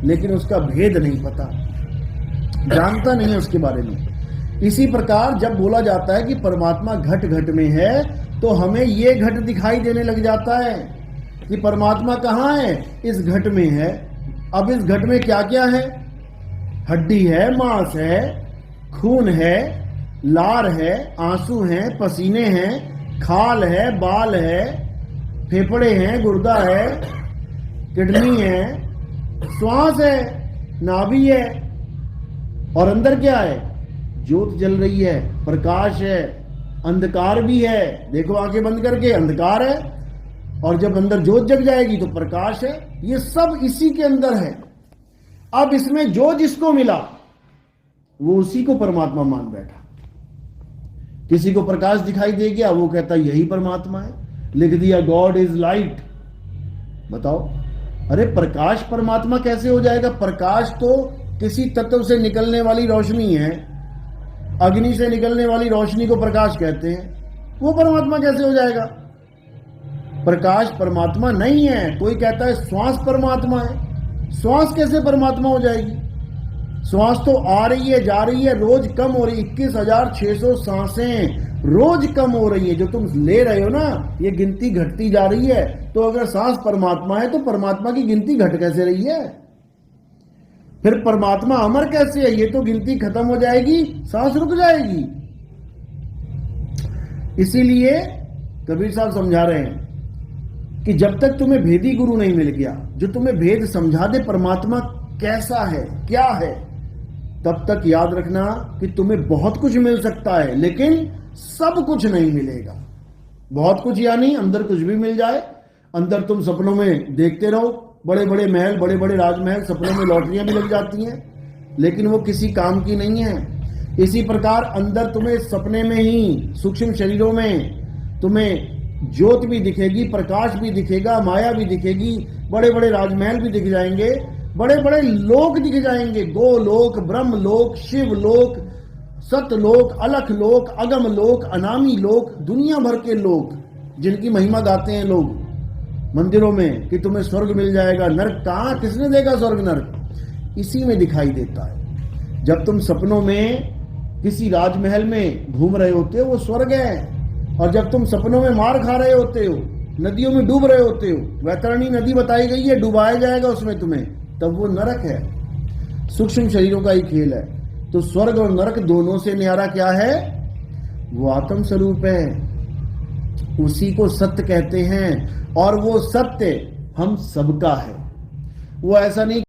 लेकिन उसका भेद नहीं पता, जानता नहीं है उसके बारे में। इसी प्रकार जब बोला जाता है कि परमात्मा घट घट में है, तो हमें ये घट दिखाई देने लग जाता है कि परमात्मा कहाँ है, इस घट में है। अब इस घट में क्या क्या है? हड्डी है, मांस है, खून है, लार है, आंसू हैं, पसीने हैं, खाल है, बाल है, फेफड़े हैं, गुर्दा है, किडनी है, श्वास है, नाभि है, और अंदर क्या है? ज्योत जल रही है, प्रकाश है, अंधकार भी है। देखो आंखें बंद करके, अंधकार है, और जब अंदर ज्योत जग जाएगी तो प्रकाश है। ये सब इसी के अंदर है। अब इसमें जो जिसको मिला वो उसी को परमात्मा मान बैठा। किसी को प्रकाश दिखाई दे गया, वो कहता यही परमात्मा है, लिख दिया गॉड इज लाइट। बताओ, अरे प्रकाश परमात्मा कैसे हो जाएगा? प्रकाश तो किसी तत्व से निकलने वाली रोशनी है। अग्नि से निकलने वाली रोशनी को प्रकाश कहते हैं, वो परमात्मा कैसे हो जाएगा? प्रकाश परमात्मा नहीं है। कोई कहता है श्वास परमात्मा है, श्वास कैसे परमात्मा हो जाएगी? श्वास तो आ रही है, जा रही है, रोज कम हो रही है। 21,600 सांसें रोज कम हो रही है। जो तुम ले रहे हो ना, ये गिनती घटती जा रही है। तो अगर सांस परमात्मा है तो परमात्मा की गिनती घट कैसे रही है? फिर परमात्मा अमर कैसे है? ये तो गिनती खत्म हो जाएगी, सांस रुक जाएगी। इसीलिए कबीर साहब समझा रहे हैं कि जब तक तुम्हें भेदी गुरु नहीं मिल गया, जो तुम्हें भेद समझा दे परमात्मा कैसा है, क्या है, तब तक याद रखना कि तुम्हें बहुत कुछ मिल सकता है, लेकिन सब कुछ नहीं मिलेगा। बहुत कुछ यानी अंदर कुछ भी मिल जाए। अंदर तुम सपनों में देखते रहो बड़े बड़े महल, बड़े बड़े राजमहल, सपनों में लॉटरियां भी लग जाती हैं, लेकिन वो किसी काम की नहीं है। इसी प्रकार अंदर तुम्हें सपने में ही, सूक्ष्म शरीरों में तुम्हें ज्योत भी दिखेगी, प्रकाश भी दिखेगा, माया भी दिखेगी, बड़े बड़े राजमहल भी दिख जाएंगे, बड़े बड़े लोक दिख जाएंगे, गोलोक, ब्रह्म लोक, शिव लोक, सतलोक, अलख लोक, अगम लोक, अनामी लोक, दुनिया भर के लोक जिनकी महिमा गाते हैं लोग मंदिरों में कि तुम्हें स्वर्ग मिल जाएगा। नरक कहाँ? किसने देखा स्वर्ग नरक? इसी में दिखाई देता है। जब तुम सपनों में किसी राजमहल में घूम रहे होते हो, वो स्वर्ग है। और जब तुम सपनों में मार खा रहे होते हो, नदियों में डूब रहे होते हो, वैतरणी नदी बताई गई है, डुबाया जाएगा उसमें तुम्हें, तब वो नरक है। सूक्ष्म शरीरों का ही खेल है। तो स्वर्ग और नरक दोनों से न्यारा क्या है? वो आत्म स्वरूप है, उसी को सत्य कहते हैं। और वो सत्य हम सबका है। वो ऐसा नहीं